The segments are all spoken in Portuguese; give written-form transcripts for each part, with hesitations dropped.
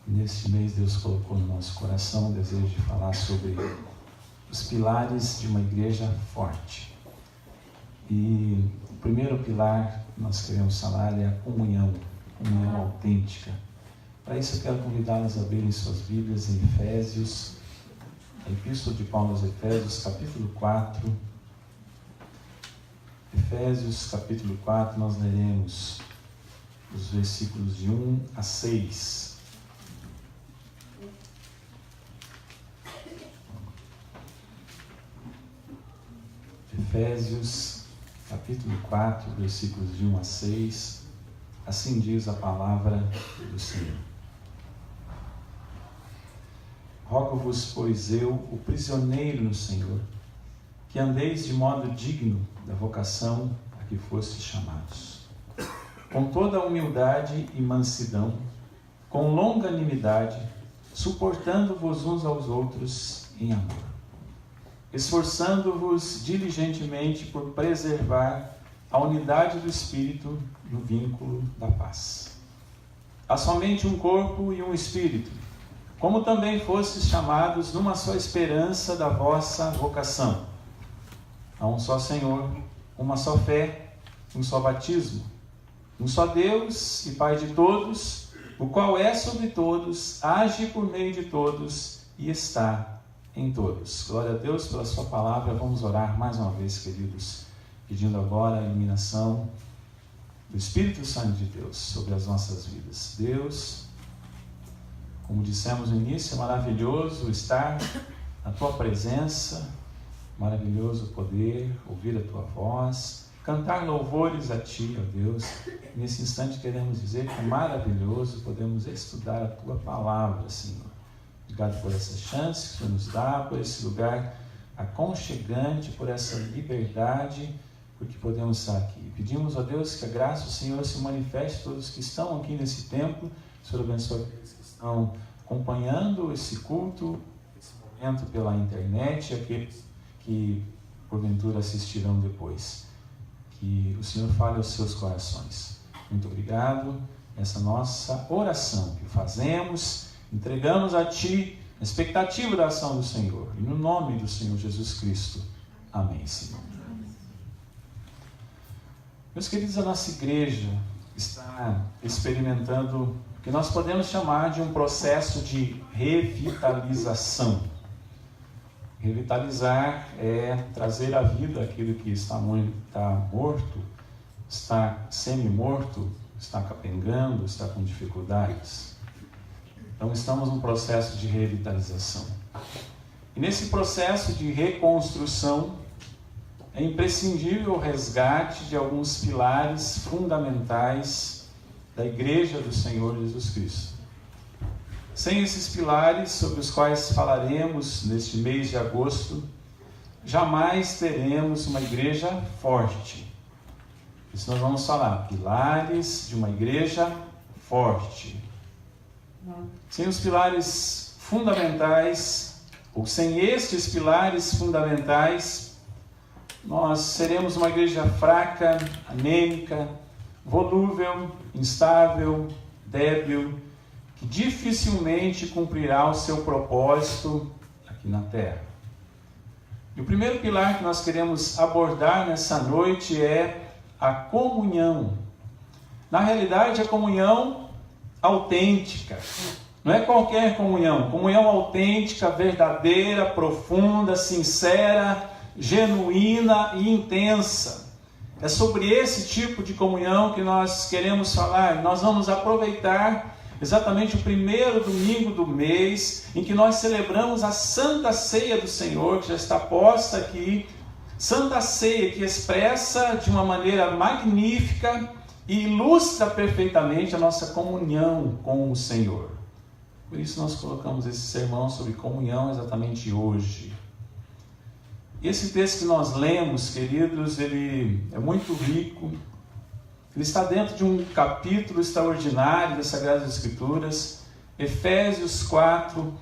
Neste mês Deus colocou no nosso coração o desejo de falar sobre os pilares de uma igreja forte. E o primeiro pilar que nós queremos falar é a comunhão autêntica. Para isso eu quero convidá-las a abrirem suas Bíblias em Efésios, a Epístola de Paulo aos Efésios, capítulo 4. Efésios, capítulo 4, nós leremos os versículos de 1 a 6. Efésios, capítulo 4, versículos de 1 a 6. Assim diz a palavra do Senhor. Rogo-vos, pois eu, o prisioneiro no Senhor, que andeis de modo digno da vocação a que fostes chamados, com toda a humildade e mansidão, com longanimidade, suportando-vos uns aos outros em amor, esforçando-vos diligentemente por preservar a unidade do Espírito no vínculo da paz. Há somente um corpo e um Espírito, como também fostes chamados numa só esperança da vossa vocação. Há um só Senhor, uma só fé, um só batismo, um só Deus e Pai de todos, o qual é sobre todos, age por meio de todos e está em todos. Glória a Deus pela sua palavra. Vamos orar mais uma vez, queridos, pedindo agora a iluminação do Espírito Santo de Deus sobre as nossas vidas. Deus, como dissemos no início, é maravilhoso estar na tua presença, maravilhoso poder ouvir a tua voz, cantar louvores a ti, ó Deus. Nesse instante queremos dizer que é maravilhoso podemos estudar a tua palavra, Senhor. Obrigado por essa chance que o Senhor nos dá, por esse lugar aconchegante, por essa liberdade, porque podemos estar aqui. Pedimos a Deus que a graça do Senhor se manifeste a todos que estão aqui nesse templo. O Senhor abençoe aqueles que estão acompanhando esse culto, esse momento pela internet, e aqueles que porventura assistirão depois. Que o Senhor fale aos seus corações. Muito obrigado. Essa nossa oração que fazemos, entregamos a Ti, na expectativa da ação do Senhor. E no nome do Senhor Jesus Cristo. Amém, Senhor. Meus queridos, a nossa igreja está experimentando o que nós podemos chamar de um processo de revitalização. Revitalizar é trazer à vida aquilo que está morto, está semi-morto, está capengando, está com dificuldades. Então estamos num processo de revitalização. E nesse processo de reconstrução, é imprescindível o resgate de alguns pilares fundamentais da Igreja do Senhor Jesus Cristo. Sem esses pilares, sobre os quais falaremos neste mês de agosto, jamais teremos uma igreja forte. Isso nós vamos falar, pilares de uma igreja forte. Sem os pilares fundamentais, ou sem estes pilares fundamentais, nós seremos uma igreja fraca, anêmica, volúvel, instável, débil, que dificilmente cumprirá o seu propósito aqui na terra. E o primeiro pilar que nós queremos abordar nessa noite é a comunhão. Na realidade, a comunhão autêntica. Não é qualquer comunhão. Comunhão autêntica, verdadeira, profunda, sincera, genuína e intensa. É sobre esse tipo de comunhão que nós queremos falar. Nós vamos aproveitar exatamente o primeiro domingo do mês, em que nós celebramos a Santa Ceia do Senhor, que já está posta aqui. Santa Ceia, que expressa de uma maneira magnífica e ilustra perfeitamente a nossa comunhão com o Senhor. Por isso nós colocamos esse sermão sobre comunhão exatamente hoje. Esse texto que nós lemos, queridos, ele é muito rico. Ele está dentro de um capítulo extraordinário das Sagradas Escrituras, Efésios 4.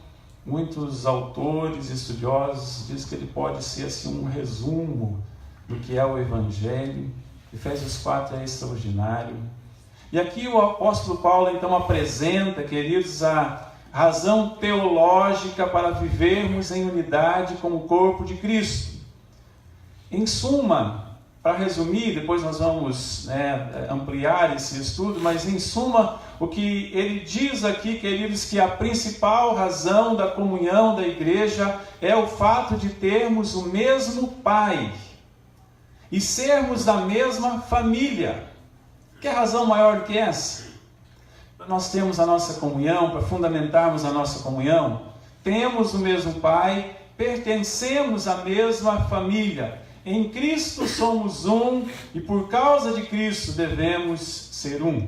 Muitos autores, estudiosos, dizem que ele pode ser assim, um resumo do que é o Evangelho. Efésios 4 é extraordinário. E aqui o apóstolo Paulo então apresenta, queridos, a razão teológica para vivermos em unidade como o corpo de Cristo. Em suma, para resumir, depois nós vamos ampliar esse estudo, mas em suma, o que ele diz aqui, queridos, que a principal razão da comunhão da igreja é o fato de termos o mesmo Pai e sermos da mesma família. Que razão maior do que essa? Nós temos a nossa comunhão, para fundamentarmos a nossa comunhão, temos o mesmo Pai, pertencemos à mesma família. Em Cristo somos um e por causa de Cristo devemos ser um.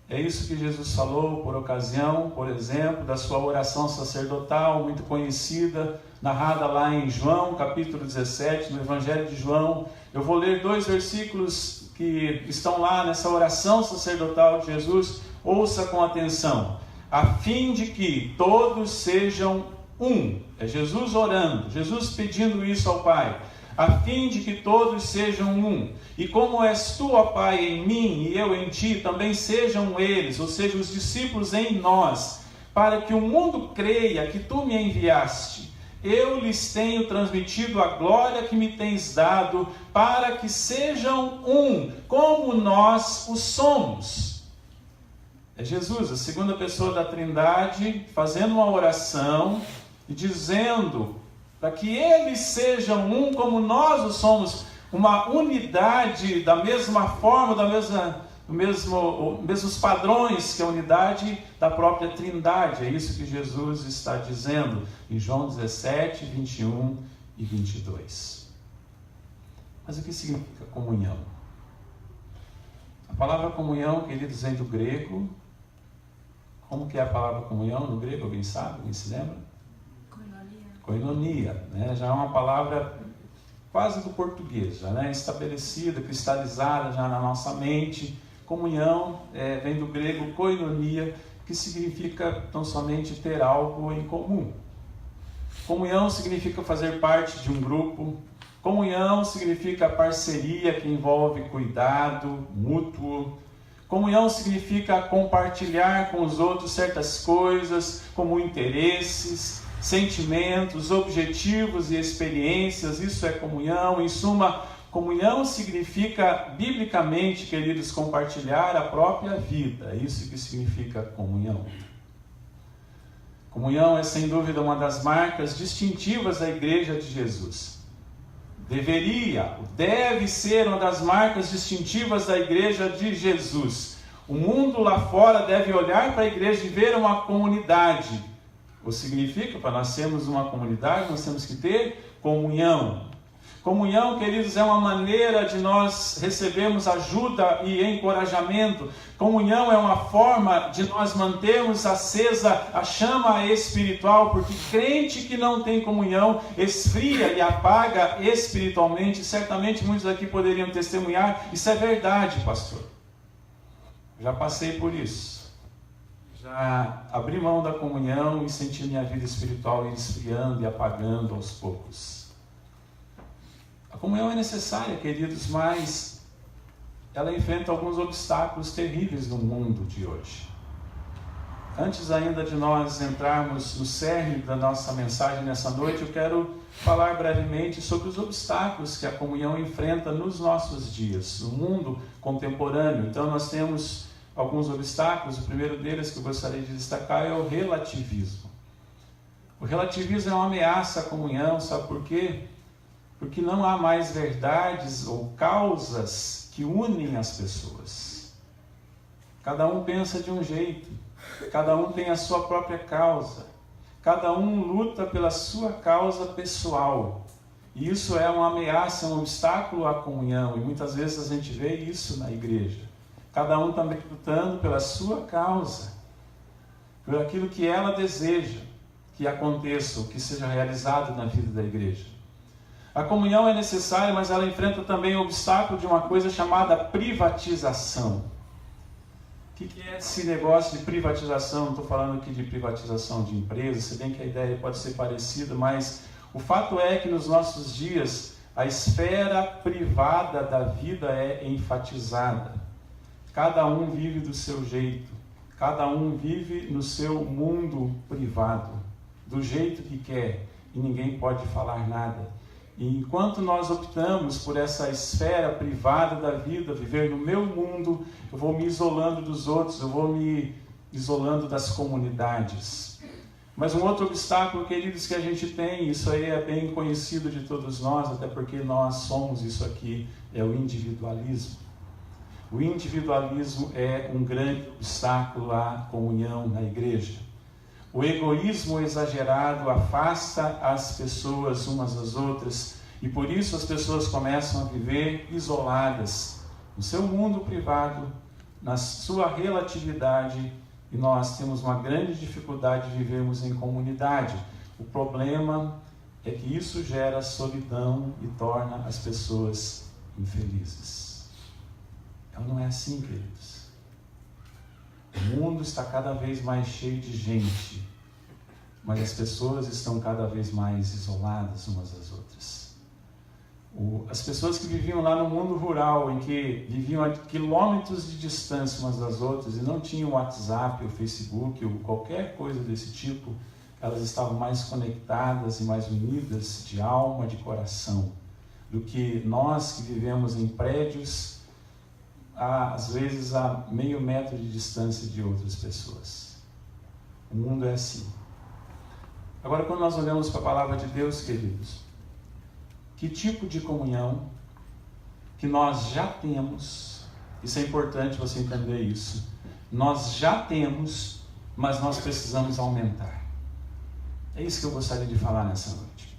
É isso que Jesus falou por ocasião, por exemplo, da sua oração sacerdotal, muito conhecida, narrada lá em João, capítulo 17, no Evangelho de João. Eu vou ler 2 versículos que estão lá nessa oração sacerdotal de Jesus. Ouça com atenção. A fim de que todos sejam um. É Jesus orando, Jesus pedindo isso ao Pai. A fim de que todos sejam um. E como és tu, ó Pai, em mim e eu em ti, também sejam eles, ou seja, os discípulos em nós, para que o mundo creia que tu me enviaste. Eu lhes tenho transmitido a glória que me tens dado, para que sejam um, como nós o somos. É Jesus, a segunda pessoa da Trindade, fazendo uma oração e dizendo para que eles sejam um como nós o somos, uma unidade da mesma forma, mesmos padrões que a unidade da própria Trindade. É isso que Jesus está dizendo em João 17, 21 e 22. Mas o que significa comunhão? A palavra comunhão, queridos, vem do grego. Como que é a palavra comunhão no grego? Alguém sabe? Alguém se lembra? Koinonia, né? Já é uma palavra quase do português, já, né? Estabelecida, cristalizada já na nossa mente. Comunhão vem do grego koinonia, que significa tão somente ter algo em comum. Comunhão significa fazer parte de um grupo. Comunhão significa parceria que envolve cuidado mútuo. Comunhão significa compartilhar com os outros certas coisas, como interesses, sentimentos, objetivos e experiências. Isso é comunhão. Em suma, comunhão significa, biblicamente, queridos, compartilhar a própria vida. É isso que significa comunhão. Comunhão é, sem dúvida, uma das marcas distintivas da Igreja de Jesus. Deve ser uma das marcas distintivas da Igreja de Jesus. O mundo lá fora deve olhar para a igreja e ver uma comunidade. O significa, para nós sermos uma comunidade, nós temos que ter comunhão. Comunhão, queridos, é uma maneira de nós recebermos ajuda e encorajamento. Comunhão é uma forma de nós mantermos acesa a chama espiritual, porque crente que não tem comunhão esfria e apaga espiritualmente. Certamente muitos aqui poderiam testemunhar. Isso é verdade, pastor. Já passei por isso. Já abri mão da comunhão e senti minha vida espiritual ir esfriando e apagando aos poucos. A comunhão é necessária, queridos, mas ela enfrenta alguns obstáculos terríveis no mundo de hoje. Antes ainda de nós entrarmos no cerne da nossa mensagem nessa noite, eu quero falar brevemente sobre os obstáculos que a comunhão enfrenta nos nossos dias, no mundo contemporâneo. Então nós temos alguns obstáculos. O primeiro deles que eu gostaria de destacar é o relativismo. O relativismo é uma ameaça à comunhão, sabe por quê? Porque não há mais verdades ou causas que unem as pessoas. Cada um pensa de um jeito, cada um tem a sua própria causa, cada um luta pela sua causa pessoal. E isso é uma ameaça, um obstáculo à comunhão, e muitas vezes a gente vê isso na igreja. Cada um também lutando pela sua causa, por aquilo que ela deseja que aconteça, ou que seja realizado na vida da igreja. A comunhão é necessária, mas ela enfrenta também o obstáculo de uma coisa chamada privatização. O que é esse negócio de privatização? Não estou falando aqui de privatização de empresas, se bem que a ideia pode ser parecida, mas o fato é que nos nossos dias a esfera privada da vida é enfatizada. Cada um vive do seu jeito, Cada um vive no seu mundo privado, do jeito que quer, e ninguém pode falar nada. E enquanto nós optamos por essa esfera privada da vida, viver no meu mundo, eu vou me isolando dos outros, eu vou me isolando das comunidades. Mas um outro obstáculo, queridos, que a gente tem, isso aí é bem conhecido de todos nós, até porque nós somos isso aqui, é o individualismo. O individualismo é um grande obstáculo à comunhão na igreja. O egoísmo exagerado afasta as pessoas umas das outras e por isso as pessoas começam a viver isoladas no seu mundo privado, na sua relatividade, e nós temos uma grande dificuldade de vivermos em comunidade. O problema é que isso gera solidão e torna as pessoas infelizes. Então não é assim, queridos. O mundo está cada vez mais cheio de gente, mas as pessoas estão cada vez mais isoladas umas das outras. As pessoas que viviam lá no mundo rural, em que viviam a quilômetros de distância umas das outras e não tinham WhatsApp ou Facebook ou qualquer coisa desse tipo, elas estavam mais conectadas e mais unidas de alma, de coração, do que nós que vivemos em prédios, às vezes a meio metro de distância de outras pessoas. O mundo é assim. Agora, quando nós olhamos para a palavra de Deus, queridos, que tipo de comunhão que nós já temos, isso é importante você entender isso, nós já temos, mas nós precisamos aumentar. É isso que eu gostaria de falar nessa noite.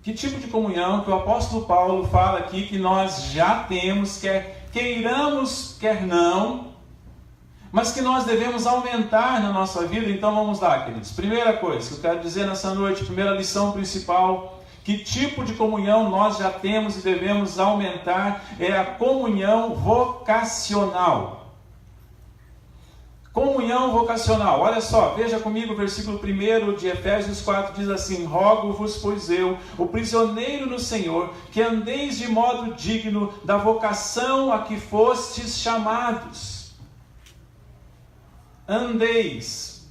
Que tipo de comunhão que o apóstolo Paulo fala aqui que nós já temos, quer queiramos, quer não, mas que nós devemos aumentar na nossa vida? Então vamos lá, queridos. Primeira coisa que eu quero dizer nessa noite, primeira lição principal, que tipo de comunhão nós já temos e devemos aumentar, é a comunhão vocacional. Comunhão vocacional. Olha só, veja comigo o versículo 1 de Efésios 4, diz assim: rogo-vos, pois eu, o prisioneiro no Senhor, que andeis de modo digno da vocação a que fostes chamados. Andeis,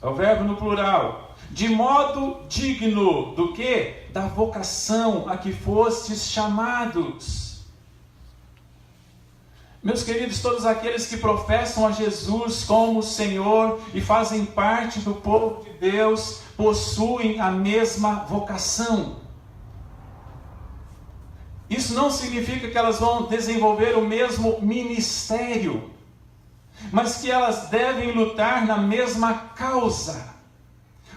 é o verbo no plural. De modo digno do quê? Da vocação a que fostes chamados. Meus queridos, todos aqueles que professam a Jesus como Senhor e fazem parte do povo de Deus, possuem a mesma vocação. Isso não significa que elas vão desenvolver o mesmo ministério, mas que elas devem lutar na mesma causa.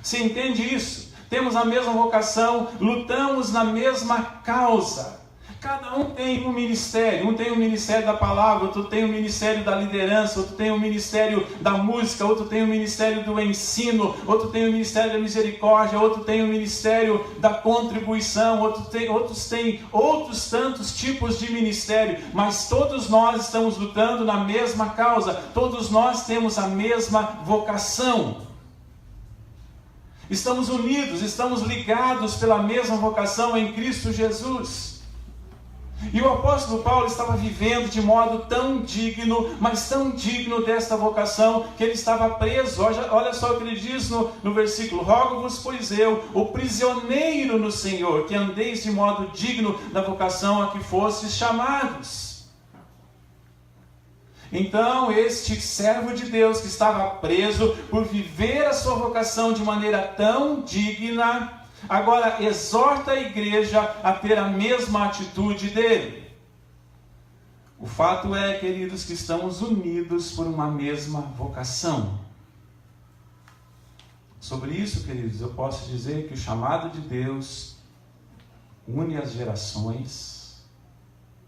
Você entende isso? Temos a mesma vocação, lutamos na mesma causa. Cada um tem um ministério. Um tem o ministério da palavra, outro tem o ministério da liderança, outro tem o ministério da música, outro tem o ministério do ensino, outro tem o ministério da misericórdia, outro tem o ministério da contribuição, outros têm outros tantos tipos de ministério, mas todos nós estamos lutando na mesma causa, todos nós temos a mesma vocação. Estamos unidos, estamos ligados pela mesma vocação em Cristo Jesus. E o apóstolo Paulo estava vivendo de modo tão digno, mas tão digno desta vocação, que ele estava preso. Olha só o que ele diz no versículo: rogo-vos, pois eu, o prisioneiro no Senhor, que andeis de modo digno da vocação a que fostes chamados. Então, este servo de Deus que estava preso por viver a sua vocação de maneira tão digna, agora exorta a igreja a ter a mesma atitude dele. O fato é, queridos, que estamos unidos por uma mesma vocação. Sobre isso, queridos, eu posso dizer que o chamado de Deus une as gerações.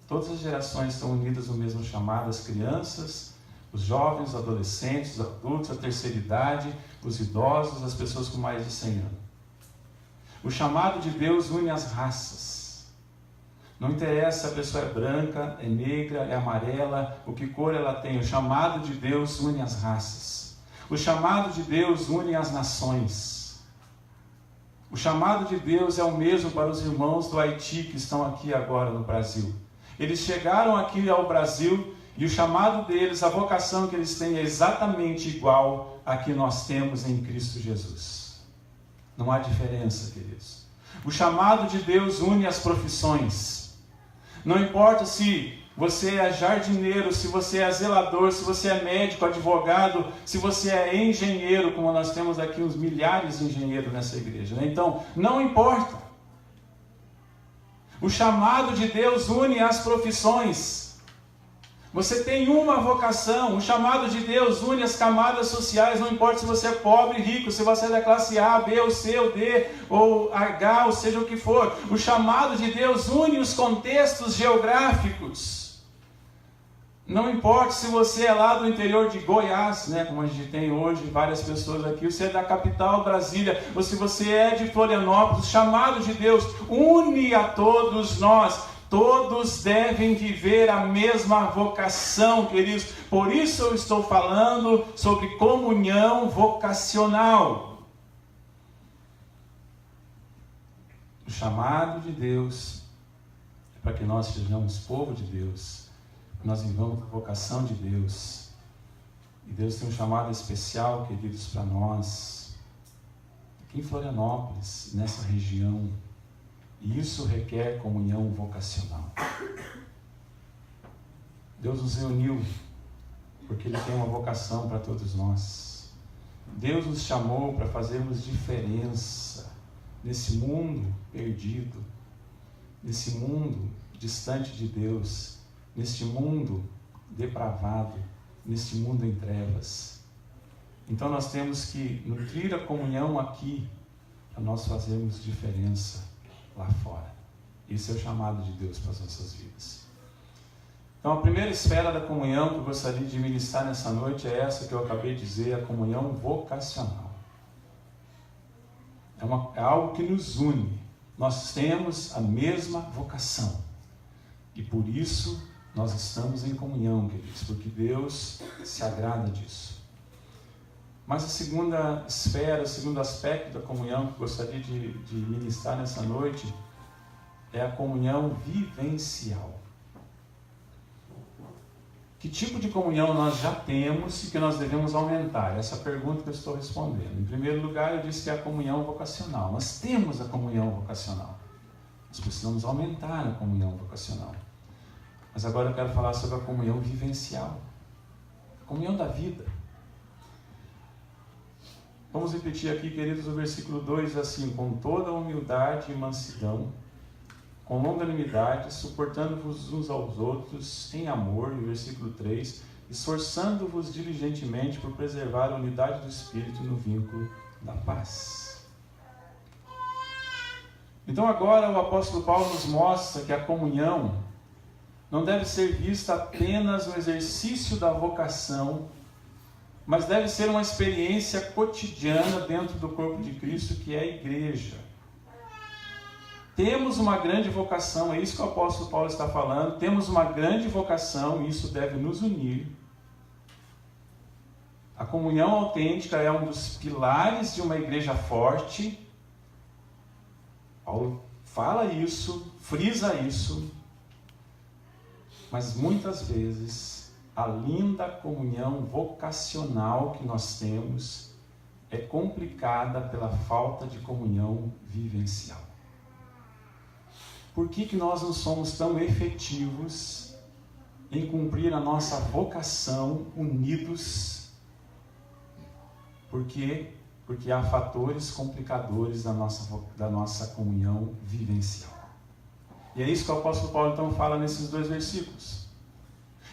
Todas as gerações estão unidas no mesmo chamado: as crianças, os jovens, os adolescentes, os adultos, a terceira idade, os idosos, as pessoas com mais de 100 anos. O chamado de Deus une as raças. Não interessa se a pessoa é branca, é negra, é amarela, o que cor ela tem. O chamado de Deus une as raças. O chamado de Deus une as nações. O chamado de Deus é o mesmo para os irmãos do Haiti que estão aqui agora no Brasil. Eles chegaram aqui ao Brasil E o chamado deles, a vocação que eles têm é exatamente igual a que nós temos em Cristo Jesus. Não há diferença, queridos. O chamado de Deus une as profissões. Não importa se você é jardineiro, se você é zelador, se você é médico, advogado, se você é engenheiro, como nós temos aqui uns milhares de engenheiros nessa igreja, né? Então, não importa. O chamado de Deus une as profissões. Você tem uma vocação. O chamado de Deus une as camadas sociais. Não importa se você é pobre, rico, se você é da classe A, B, ou C, ou D, ou H, ou seja o que for. O chamado de Deus une os contextos geográficos. Não importa se você é lá do interior de Goiás, né, como a gente tem hoje várias pessoas aqui, você é da capital Brasília, ou se você é de Florianópolis, o chamado de Deus une a todos nós. Todos devem viver a mesma vocação, queridos. Por isso eu estou falando sobre comunhão vocacional. O chamado de Deus é para que nós sejamos povo de Deus. Nós vivamos a vocação de Deus. E Deus tem um chamado especial, queridos, para nós. Aqui em Florianópolis, nessa região. E isso requer comunhão vocacional. Deus nos reuniu porque Ele tem uma vocação para todos nós. Deus nos chamou para fazermos diferença nesse mundo perdido, nesse mundo distante de Deus, neste mundo depravado, neste mundo em trevas. Então nós temos que nutrir a comunhão aqui, para nós fazermos diferença lá fora. Esse é o chamado de Deus para as nossas vidas. Então a primeira esfera da comunhão que eu gostaria de ministrar nessa noite é essa que eu acabei de dizer, a comunhão vocacional. É algo que nos une. Nós temos a mesma vocação. E por isso nós estamos em comunhão, queridos, porque Deus se agrada disso. Mas a segunda esfera, o segundo aspecto da comunhão que eu gostaria de ministrar nessa noite é a comunhão vivencial. Que tipo de comunhão nós já temos e que nós devemos aumentar? Essa é a pergunta que eu estou respondendo. Em primeiro lugar, eu disse que é a comunhão vocacional. Nós temos a comunhão vocacional. Nós precisamos aumentar a comunhão vocacional. Mas agora eu quero falar sobre a comunhão vivencial. A comunhão da vida. Vamos repetir aqui, queridos, o versículo 2, assim: com toda humildade e mansidão, com longanimidade, suportando-vos uns aos outros em amor, e o versículo 3, esforçando-vos diligentemente por preservar a unidade do Espírito no vínculo da paz. Então agora o apóstolo Paulo nos mostra que a comunhão não deve ser vista apenas no exercício da vocação, mas deve ser uma experiência cotidiana dentro do corpo de Cristo, que é a igreja. Temos uma grande vocação, é isso que o apóstolo Paulo está falando, temos uma grande vocação e isso deve nos unir. A comunhão autêntica é um dos pilares de uma igreja forte. Paulo fala isso, frisa isso, mas muitas vezes a linda comunhão vocacional que nós temos é complicada pela falta de comunhão vivencial. Por que nós não somos tão efetivos em cumprir a nossa vocação unidos? Por quê? Porque há fatores complicadores da nossa comunhão vivencial. E é isso que o apóstolo Paulo então fala nesses dois versículos.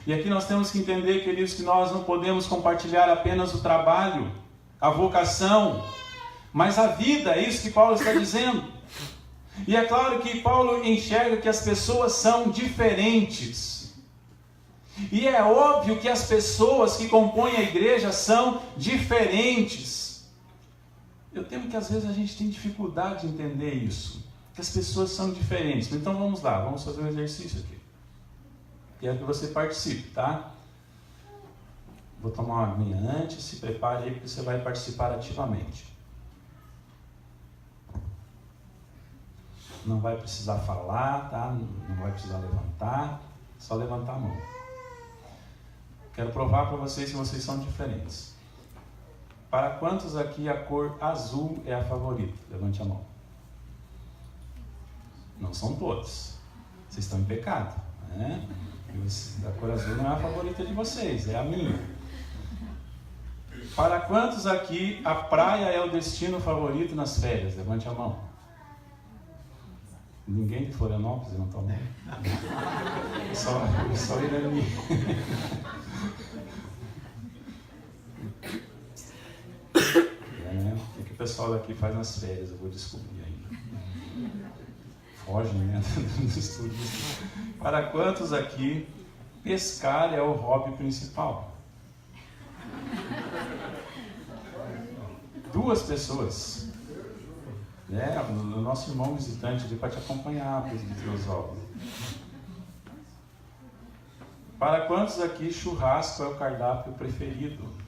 E aqui nós temos que entender, queridos, que nós não podemos compartilhar apenas o trabalho, a vocação, mas a vida, é isso que Paulo está dizendo. E é claro que Paulo enxerga que as pessoas são diferentes. E é óbvio que as pessoas que compõem a igreja são diferentes. Eu temo que às vezes a gente tem dificuldade de entender isso, que as pessoas são diferentes. Então vamos lá, vamos fazer um exercício aqui. Quero que você participe, tá? Vou tomar uma aguinha antes, se prepare aí porque você vai participar ativamente. Não vai precisar falar, tá? Não vai precisar levantar, só levantar a mão. Quero provar para vocês que vocês são diferentes. Para quantos aqui a cor azul é a favorita? Levante a mão. Não são todos. Vocês estão em pecado, né? A cor azul não é a favorita de vocês, é a minha. Para quantos aqui a praia é o destino favorito nas férias? Levante a mão. Ninguém de Florianópolis levantou a mão? Só Irani. O que o pessoal daqui faz nas férias? Eu vou descobrir ainda. Fogem, né? Dos estudos. Para quantos aqui pescar é o hobby principal? 2 pessoas. O nosso irmão visitante ali para te acompanhar, presbítero Oswaldo. Para quantos aqui churrasco é o cardápio preferido?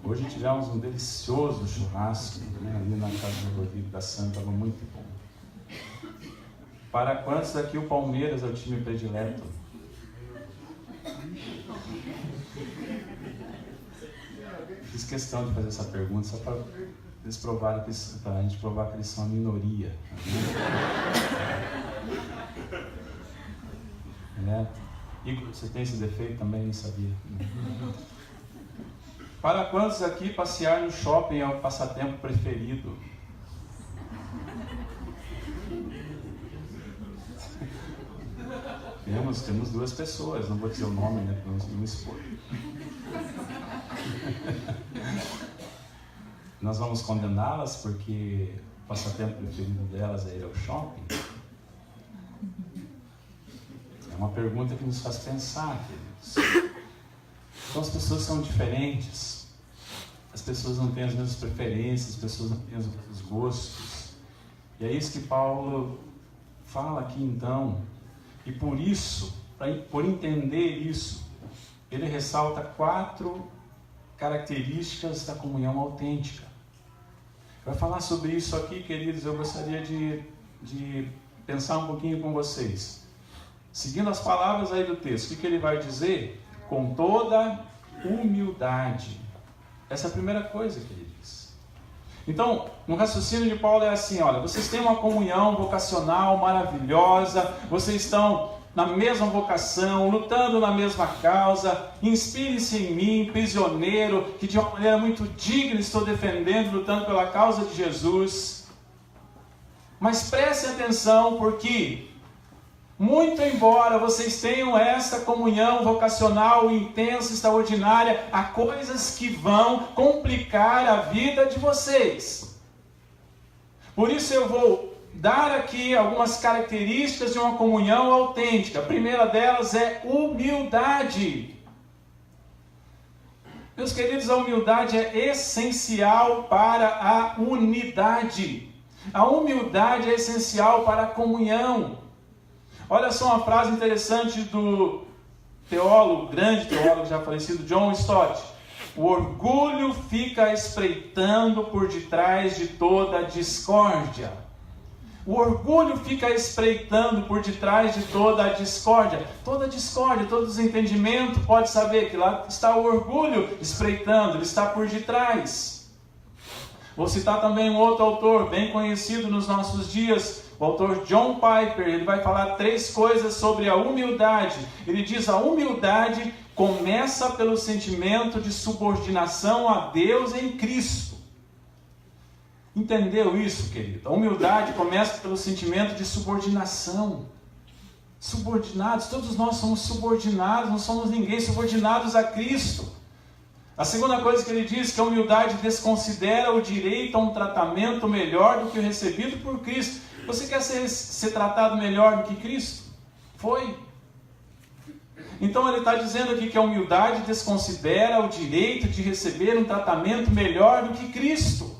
Hoje tivemos um delicioso churrasco, né, ali na casa do Rodrigo da Santa, estava muito bom. Para quantos aqui o Palmeiras é o time predileto? Fiz questão de fazer essa pergunta só para eles provarem para a gente provar que eles são a minoria. Igor, você tem esse defeito também? Nem sabia. Para quantos aqui passear no shopping é o passatempo preferido? Temos 2 pessoas, não vou dizer o nome, né, para não expor. Nós vamos condená-las porque o passatempo preferido delas é ir ao shopping? É uma pergunta que nos faz pensar, queridos. Então as pessoas são diferentes, as pessoas não têm as mesmas preferências, as pessoas não têm os mesmos gostos. E é isso que Paulo fala aqui então. E por isso, por entender isso, ele ressalta 4 características da comunhão autêntica. Para falar sobre isso aqui, queridos, eu gostaria de pensar um pouquinho com vocês. Seguindo as palavras aí do texto, o que ele vai dizer? Com toda humildade. Essa é a primeira coisa que ele diz. Então, no raciocínio de Paulo é assim, olha, vocês têm uma comunhão vocacional maravilhosa, vocês estão na mesma vocação, lutando na mesma causa, inspire-se em mim, prisioneiro, que de uma maneira muito digna estou defendendo, lutando pela causa de Jesus. Mas prestem atenção, porque muito embora vocês tenham essa comunhão vocacional intensa, extraordinária, há coisas que vão complicar a vida de vocês. Por isso eu vou dar aqui algumas características de uma comunhão autêntica. A primeira delas é humildade. Meus queridos, a humildade é essencial para a unidade. A humildade é essencial para a comunhão. Olha só uma frase interessante do grande teólogo já falecido, John Stott. O orgulho fica espreitando por detrás de toda discórdia. O orgulho fica espreitando por detrás de toda a discórdia. Toda discórdia, todo desentendimento, pode saber que lá está o orgulho espreitando, ele está por detrás. Vou citar também um outro autor bem conhecido nos nossos dias, o autor John Piper. Ele vai falar 3 coisas sobre a humildade. Ele diz: a humildade começa pelo sentimento de subordinação a Deus em Cristo. Entendeu isso, querido? A humildade começa pelo sentimento de subordinação. Subordinados, todos nós somos subordinados, não somos ninguém, subordinados a Cristo. A segunda coisa que ele diz, que a humildade desconsidera o direito a um tratamento melhor do que o recebido por Cristo. Você quer ser tratado melhor do que Cristo? Foi. Então ele está dizendo aqui que a humildade desconsidera o direito de receber um tratamento melhor do que Cristo.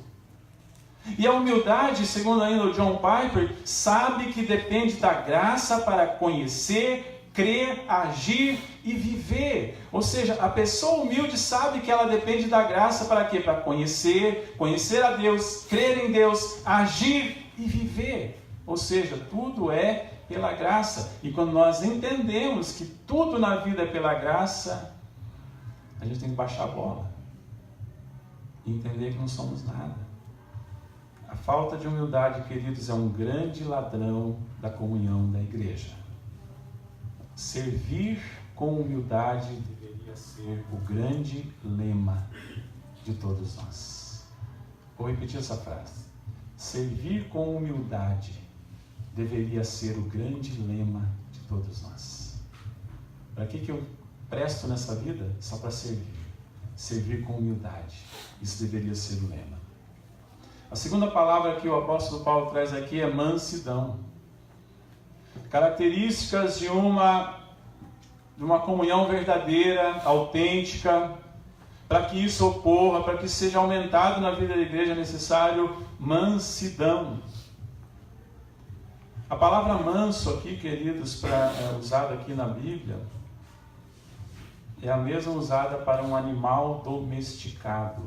E a humildade, segundo ainda o John Piper, sabe que depende da graça para conhecer, crer, agir e viver. Ou seja, a pessoa humilde sabe que ela depende da graça para quê? Para conhecer a Deus, crer em Deus, agir e viver. Ou seja, tudo é pela graça. E quando nós entendemos que tudo na vida é pela graça, a gente tem que baixar a bola e entender que não somos nada. A falta de humildade, queridos, é um grande ladrão da comunhão da igreja. Servir com humildade deveria ser o grande lema de todos nós. Vou repetir essa frase. Servir com humildade deveria ser o grande lema de todos nós. Para que eu presto nessa vida? Só para servir. Servir com humildade. Isso deveria ser o lema. A segunda palavra que o apóstolo Paulo traz aqui é mansidão. Características de uma comunhão verdadeira, autêntica. Para que isso ocorra, para que seja aumentado na vida da igreja, é necessário mansidão. A palavra manso aqui, queridos, usada aqui na Bíblia, é a mesma usada para um animal domesticado.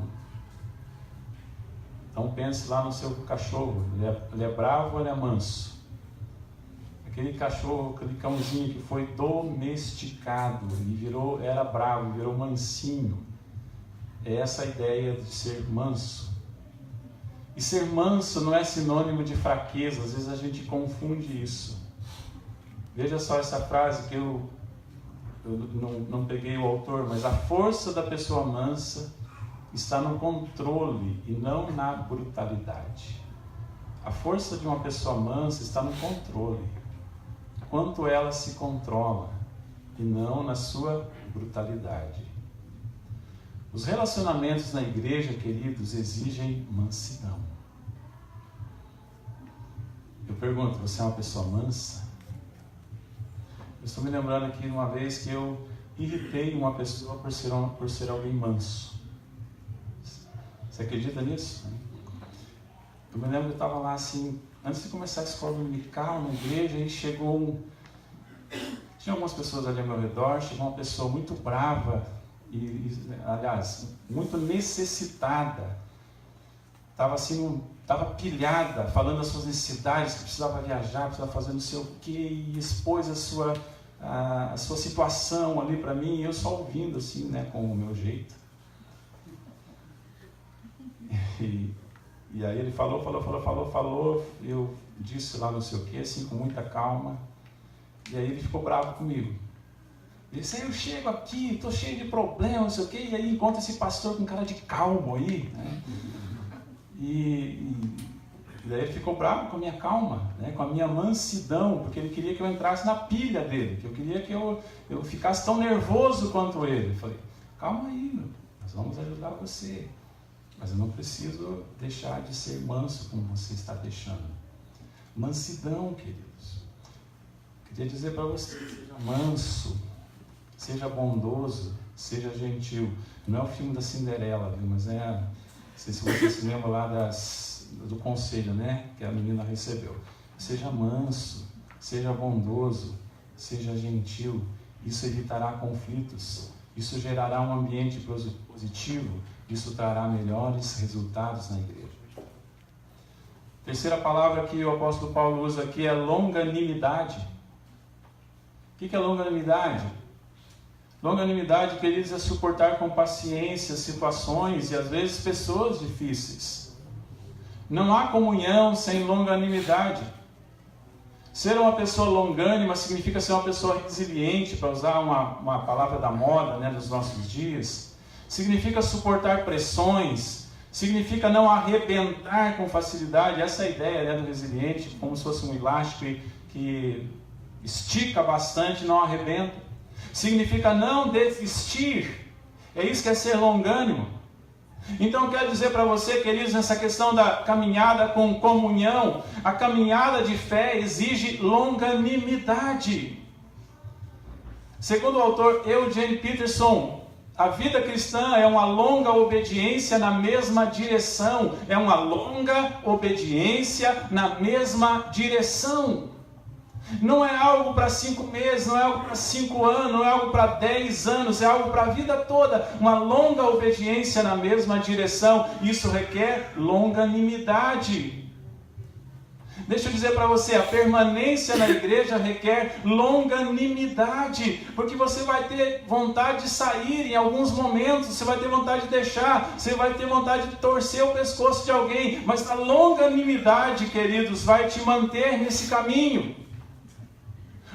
Então pense lá no seu cachorro, ele é bravo ou ele é manso? Aquele cachorro, aquele cãozinho que foi domesticado, ele era bravo, virou mansinho. É essa a ideia de ser manso. E ser manso não é sinônimo de fraqueza, às vezes a gente confunde isso. Veja só essa frase que eu não peguei o autor, mas a força da pessoa mansa está no controle e não na brutalidade. A força de uma pessoa mansa está no controle. Quanto ela se controla e não na sua brutalidade. Os relacionamentos na igreja, queridos, exigem mansidão. Eu pergunto, você é uma pessoa mansa? Eu estou me lembrando aqui de uma vez que eu irritei uma pessoa por ser alguém manso. Você acredita nisso? Eu me lembro que eu estava lá assim, antes de começar a escola dominical na igreja, aí chegou tinha algumas pessoas ali ao meu redor, chegou uma pessoa muito brava, aliás, muito necessitada, estava assim, estava pilhada, falando das suas necessidades, que precisava viajar, precisava fazer não sei o que, e expôs a sua situação ali para mim, e eu só ouvindo assim, né, com o meu jeito. E aí ele falou, eu disse lá não sei o que, assim, com muita calma, e aí ele ficou bravo comigo. Ele disse, eu chego aqui, estou cheio de problemas, não sei o quê, e aí encontra esse pastor com cara de calmo aí, né? E daí ele ficou bravo com a minha calma, né? Com a minha mansidão, porque ele queria que eu entrasse na pilha dele, que eu queria que eu ficasse tão nervoso quanto ele. Eu falei, calma aí, nós vamos ajudar você, mas eu não preciso deixar de ser manso como você está deixando. Mansidão, queridos. Queria dizer para você, seja manso, seja bondoso, seja gentil. Não é o filme da Cinderela, viu? Mas não sei se você se lembra lá do conselho, né? Que a menina recebeu. Seja manso, seja bondoso, seja gentil. Isso evitará conflitos. Isso gerará um ambiente positivo. Isso trará melhores resultados na igreja. Terceira palavra que o apóstolo Paulo usa aqui é longanimidade. O que é longanimidade? Longanimidade, queridos, é suportar com paciência situações e às vezes pessoas difíceis. Não há comunhão sem longanimidade. Ser uma pessoa longânima significa ser uma pessoa resiliente, para usar uma palavra da moda, né, dos nossos dias. Significa suportar pressões, significa não arrebentar com facilidade. Essa é a ideia, né, do resiliente, como se fosse um elástico que estica bastante e não arrebenta. Significa não desistir. É isso que é ser longânimo. Então eu quero dizer para você, queridos, nessa questão da caminhada com comunhão, a caminhada de fé exige longanimidade. Segundo o autor Eugene Peterson, a vida cristã é uma longa obediência na mesma direção. É uma longa obediência na mesma direção. Não é algo para 5 meses, não é algo para 5 anos, não é algo para 10 anos, é algo para a vida toda. Uma longa obediência na mesma direção. Isso requer longanimidade. Deixa eu dizer para você, a permanência na igreja requer longanimidade, porque você vai ter vontade de sair em alguns momentos, você vai ter vontade de deixar, você vai ter vontade de torcer o pescoço de alguém, mas a longanimidade, queridos, vai te manter nesse caminho.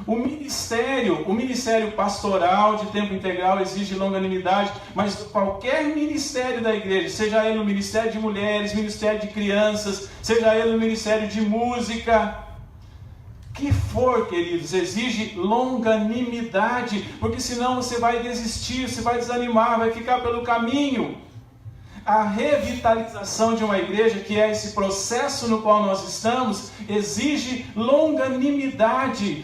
O ministério pastoral de tempo integral exige longanimidade, mas qualquer ministério da igreja, seja ele o ministério de mulheres, ministério de crianças, seja ele o ministério de música, que for, queridos, exige longanimidade, porque senão você vai desistir, você vai desanimar, vai ficar pelo caminho. A revitalização de uma igreja, que é esse processo no qual nós estamos, exige longanimidade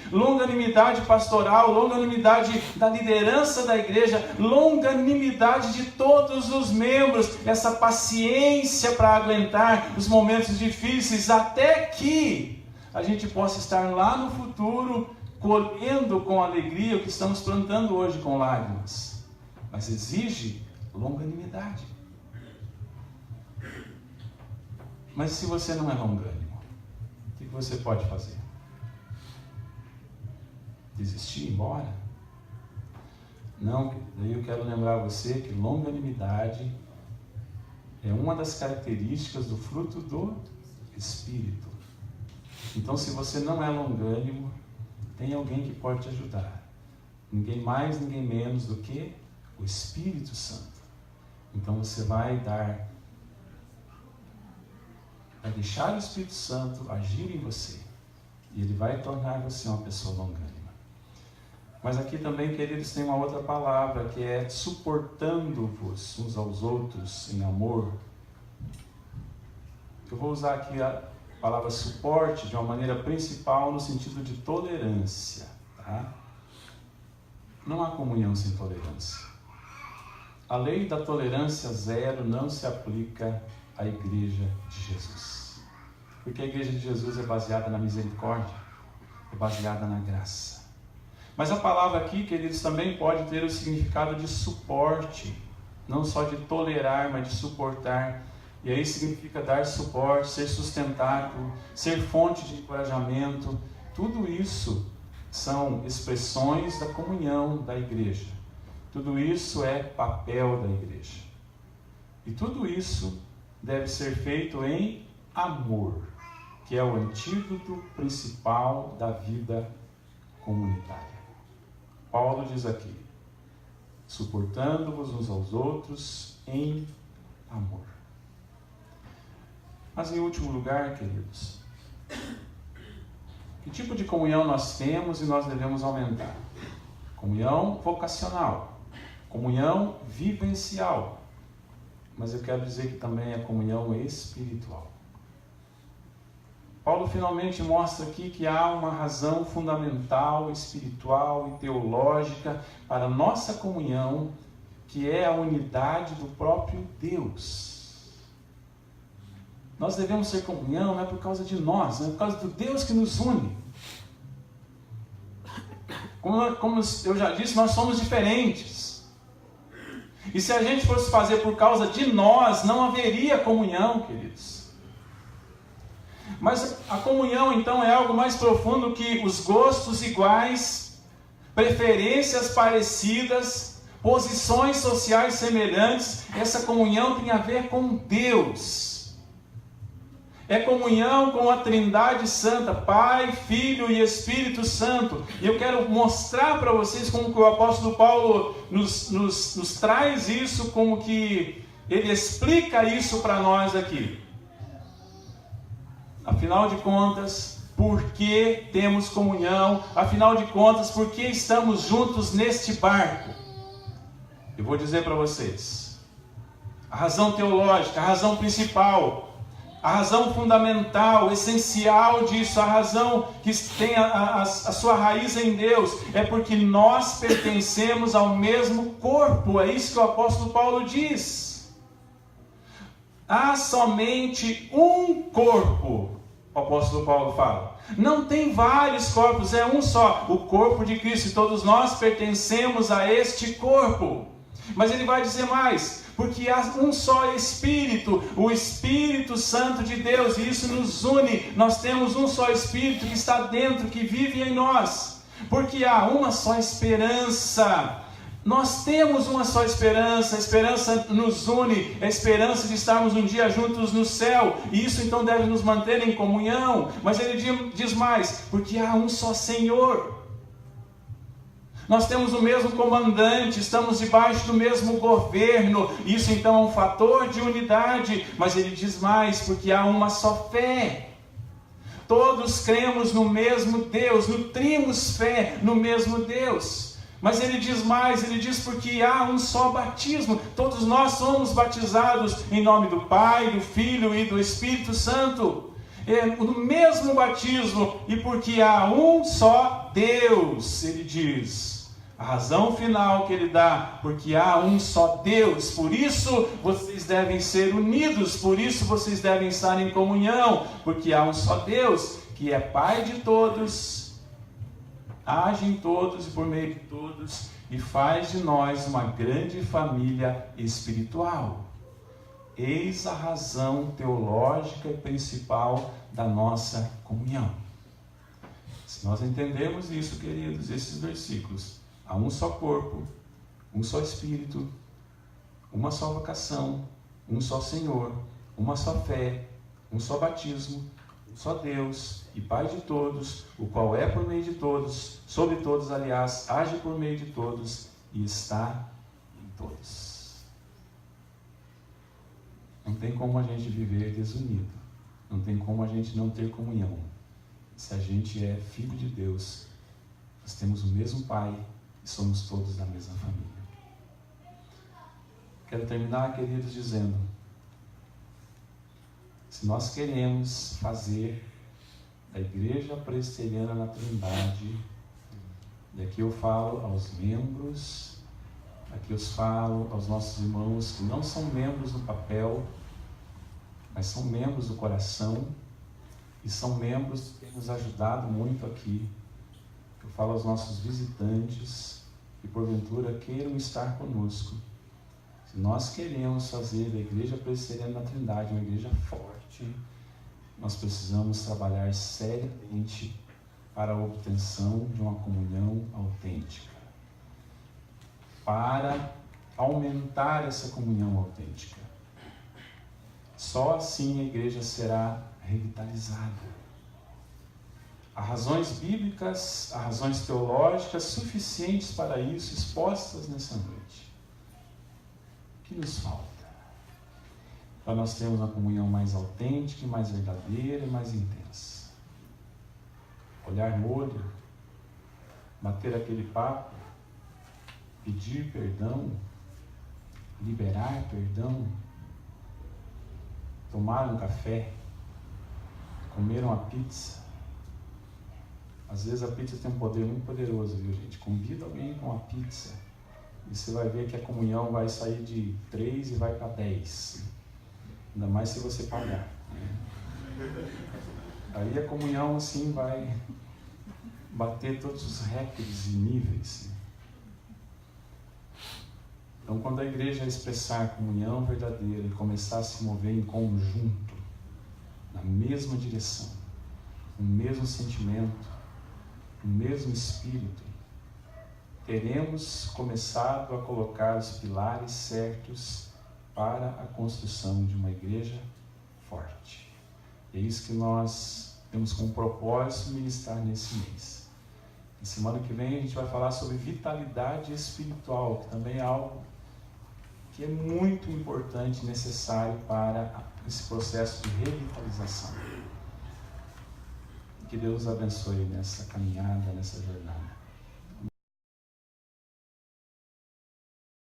pastoral, longanimidade da liderança da igreja, longanimidade de todos os membros, essa paciência para aguentar os momentos difíceis, até que a gente possa estar lá no futuro, colhendo com alegria o que estamos plantando hoje com lágrimas. Mas exige longanimidade. Mas se você não é longânimo, o que você pode fazer? Desistir, ir embora? Não, daí eu quero lembrar você que longanimidade é uma das características do fruto do Espírito. Então, se você não é longânimo, tem alguém que pode te ajudar. Ninguém mais, ninguém menos do que o Espírito Santo. Então você vai deixar o Espírito Santo agir em você, e ele vai tornar você uma pessoa longânima. Mas aqui também, queridos, tem uma outra palavra, que é suportando-vos uns aos outros em amor. Eu vou usar aqui a palavra suporte de uma maneira principal no sentido de tolerância, tá? Não há comunhão sem tolerância. A lei da tolerância zero não se aplica à igreja de Jesus. Porque a igreja de Jesus é baseada na misericórdia, é baseada na graça. Mas a palavra aqui, queridos, também pode ter o significado de suporte, não só de tolerar, mas de suportar. E aí significa dar suporte, ser sustentável, ser fonte de encorajamento. Tudo isso são expressões da comunhão da igreja. Tudo isso é papel da igreja. E tudo isso deve ser feito em amor, que é o antídoto principal da vida comunitária. Paulo diz aqui, suportando-vos uns aos outros em amor. Mas em último lugar, queridos, que tipo de comunhão nós temos e nós devemos aumentar? Comunhão vocacional, comunhão vivencial, mas eu quero dizer que também é comunhão espiritual. Paulo finalmente mostra aqui que há uma razão fundamental, espiritual e teológica para a nossa comunhão, que é a unidade do próprio Deus. Nós devemos ter comunhão não é por causa de nós, é por causa do Deus que nos une. Como eu já disse, nós somos diferentes. E se a gente fosse fazer por causa de nós, não haveria comunhão, queridos. Mas a comunhão, então, é algo mais profundo que os gostos iguais, preferências parecidas, posições sociais semelhantes. Essa comunhão tem a ver com Deus. É comunhão com a Trindade Santa, Pai, Filho e Espírito Santo. E eu quero mostrar para vocês como que o apóstolo Paulo nos traz isso, como que ele explica isso para nós aqui. Afinal de contas, por que temos comunhão? Afinal de contas, por que estamos juntos neste barco? Eu vou dizer para vocês. A razão teológica, a razão principal, a razão fundamental, essencial disso, a razão que tem a sua raiz em Deus, é porque nós pertencemos ao mesmo corpo. É isso que o apóstolo Paulo diz. Há somente um corpo, o apóstolo Paulo fala. Não tem vários corpos, é um só, o corpo de Cristo. E todos nós pertencemos a este corpo. Mas ele vai dizer mais, porque há um só Espírito, o Espírito Santo de Deus, e isso nos une. Nós temos um só Espírito que está dentro, que vive em nós, porque há uma só esperança. Nós temos uma só esperança, a esperança nos une, a esperança de estarmos um dia juntos no céu, e isso então deve nos manter em comunhão. Mas ele diz mais, porque há um só Senhor. Nós temos o mesmo comandante, estamos debaixo do mesmo governo, isso então é um fator de unidade. Mas ele diz mais, porque há uma só fé. Todos cremos no mesmo Deus, nutrimos fé no mesmo Deus. Mas ele diz mais, ele diz porque há um só batismo. Todos nós somos batizados em nome do Pai, do Filho e do Espírito Santo. No mesmo batismo, e porque há um só Deus, ele diz. A razão final que ele dá, porque há um só Deus, por isso vocês devem ser unidos, por isso vocês devem estar em comunhão, porque há um só Deus, que é Pai de todos, age em todos e por meio de todos, e faz de nós uma grande família espiritual. Eis a razão teológica e principal da nossa comunhão. Se nós entendermos isso, queridos, esses versículos, há um só corpo, um só Espírito, uma só vocação, um só Senhor, uma só fé, um só batismo, um só Deus e Pai de todos, o qual é por meio de todos, sobre todos, aliás, age por meio de todos e está em todos. Não tem como a gente viver desunido, não tem como a gente não ter comunhão. Se a gente é filho de Deus, nós temos o mesmo Pai, e somos todos da mesma família. Quero terminar, queridos, dizendo: se nós queremos fazer da Igreja Presbiteriana na Trindade, e aqui eu falo aos membros, aqui eu falo aos nossos irmãos que não são membros no papel, mas são membros do coração, e são membros que têm nos ajudado muito aqui. Eu falo aos nossos visitantes que porventura queiram estar conosco. Se nós queremos fazer da Igreja Presbiteriana na Trindade uma igreja forte, nós precisamos trabalhar seriamente para a obtenção de uma comunhão autêntica, para aumentar essa comunhão autêntica. Só assim a igreja será revitalizada. Há razões bíblicas, há razões teológicas suficientes para isso, expostas nessa noite. O que nos falta? Para nós termos uma comunhão mais autêntica, mais verdadeira e mais intensa. Olhar no olho, bater aquele papo, pedir perdão, liberar perdão, tomar um café, comer uma pizza. Às vezes a pizza tem um poder muito poderoso, viu, gente? Convida alguém com uma pizza e você vai ver que a comunhão vai sair de 3 e vai para 10. Ainda mais se você pagar. Aí a comunhão assim vai bater todos os recordes e níveis. Então, quando a igreja expressar comunhão verdadeira e começar a se mover em conjunto, na mesma direção, no mesmo sentimento, no mesmo espírito, teremos começado a colocar os pilares certos para a construção de uma igreja forte. É isso que nós temos como propósito ministrar nesse mês. Na semana que vem a gente vai falar sobre vitalidade espiritual, que também é algo que é muito importante e necessário para esse processo de revitalização. Que Deus abençoe nessa caminhada, nessa jornada.